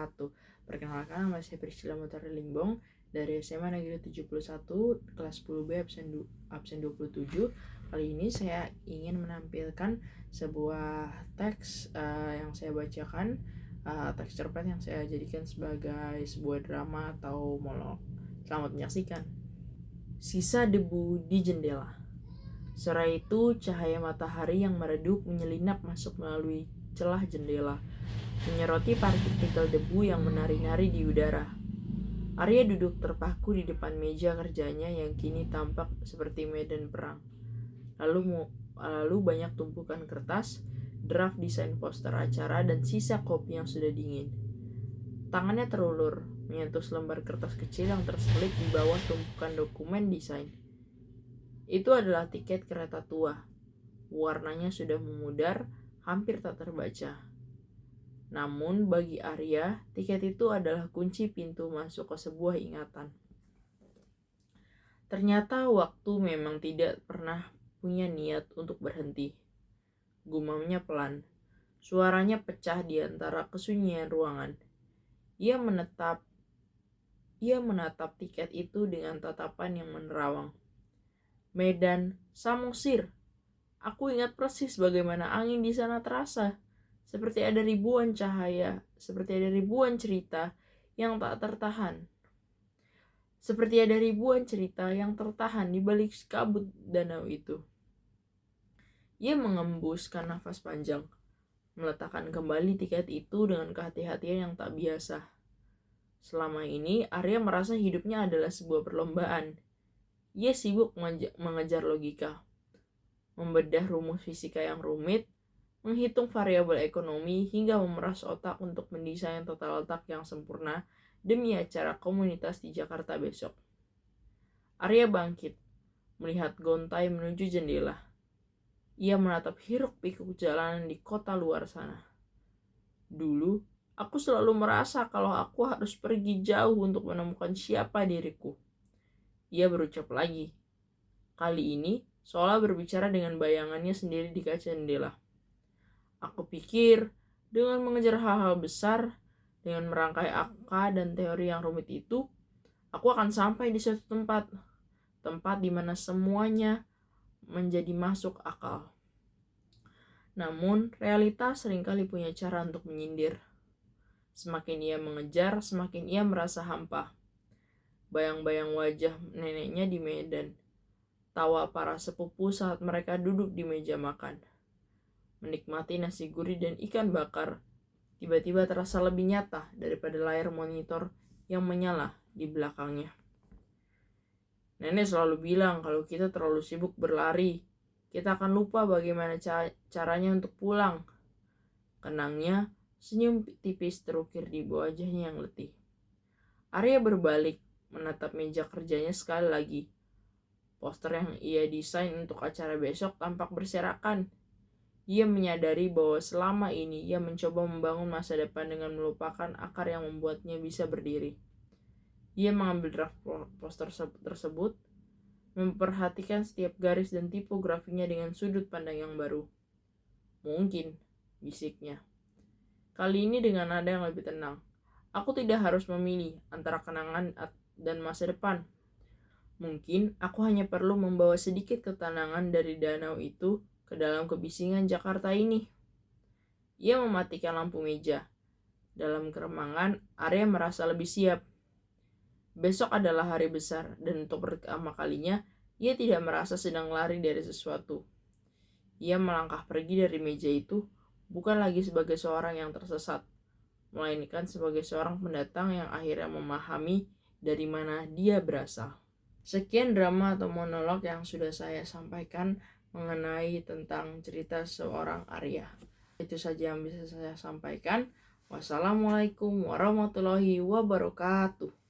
wabarakatuh. Perkenalkan, nama saya Priscilla Mutari Limbong dari SMA Negeri 71 kelas 10B absen 27. Kali ini saya ingin menampilkan sebuah teks yang saya bacakan, teks cerpen yang saya jadikan sebagai sebuah drama atau monolog. Selamat menyaksikan. Sisa debu di jendela. Sore itu, cahaya matahari yang meredup menyelinap masuk melalui celah jendela, menyoroti partikel debu yang menari-nari di udara. Arya duduk terpaku di depan meja kerjanya yang kini tampak seperti medan perang. Lalu banyak tumpukan kertas, draft desain poster acara, dan sisa kopi yang sudah dingin. Tangannya terulur, menyentuh selembar kertas kecil yang terselip di bawah tumpukan dokumen desain. Itu adalah tiket kereta tua. Warnanya sudah memudar, hampir tak terbaca. Namun bagi Arya, tiket itu adalah kunci pintu masuk ke sebuah ingatan. Ternyata waktu memang tidak pernah punya niat untuk berhenti. Gumamnya pelan. Suaranya pecah di antara kesunyian ruangan. Ia menatap tiket itu dengan tatapan yang menerawang. Medan Samosir. Aku ingat persis bagaimana angin di sana terasa. Seperti ada ribuan cahaya, seperti ada ribuan cerita yang tak tertahan. Seperti ada ribuan cerita yang tertahan di balik kabut danau itu. Ia mengembuskan nafas panjang, meletakkan kembali tiket itu dengan kehati-hatian yang tak biasa. Selama ini, Arya merasa hidupnya adalah sebuah perlombaan. Ia sibuk mengejar logika, membedah rumus fisika yang rumit, menghitung variabel ekonomi, hingga memeras otak untuk mendesain tata letak yang sempurna demi acara komunitas di Jakarta besok. Arya bangkit, melihat gontai menuju jendela. Ia menatap hiruk-pikuk jalanan di kota luar sana. Dulu, aku selalu merasa kalau aku harus pergi jauh untuk menemukan siapa diriku. Ia berucap lagi. Kali ini, seolah berbicara dengan bayangannya sendiri di kaca jendela. Aku pikir, dengan mengejar hal-hal besar, dengan merangkai angka dan teori yang rumit itu, aku akan sampai di suatu tempat di mana semuanya menjadi masuk akal. Namun, realitas seringkali punya cara untuk menyindir. Semakin ia mengejar, semakin ia merasa hampa. Bayang-bayang wajah neneknya di Medan, tawa para sepupu saat mereka duduk di meja makan, menikmati nasi gurih dan ikan bakar, tiba-tiba terasa lebih nyata daripada layar monitor yang menyala di belakangnya. Nenek selalu bilang kalau kita terlalu sibuk berlari, kita akan lupa bagaimana caranya untuk pulang. Kenangnya, senyum tipis terukir di bawah wajahnya yang letih. Arya berbalik, menatap meja kerjanya sekali lagi. Poster yang ia desain untuk acara besok tampak berserakan. Ia menyadari bahwa selama ini ia mencoba membangun masa depan dengan melupakan akar yang membuatnya bisa berdiri. Ia mengambil draft poster tersebut, memperhatikan setiap garis dan tipografinya dengan sudut pandang yang baru. Mungkin, bisiknya. Kali ini dengan nada yang lebih tenang. Aku tidak harus memilih antara kenangan dan masa depan. Mungkin aku hanya perlu membawa sedikit ketenangan dari danau itu ke dalam kebisingan Jakarta ini. Ia mematikan lampu meja. Dalam keremangan, Arya merasa lebih siap. Besok adalah hari besar, dan untuk pertama kalinya, ia tidak merasa sedang lari dari sesuatu. Ia melangkah pergi dari meja itu, bukan lagi sebagai seorang yang tersesat, melainkan sebagai seorang pendatang yang akhirnya memahami dari mana dia berasal. Sekian drama atau monolog yang sudah saya sampaikan mengenai tentang cerita seorang Arya. Itu saja yang bisa saya sampaikan. Wassalamualaikum warahmatullahi wabarakatuh.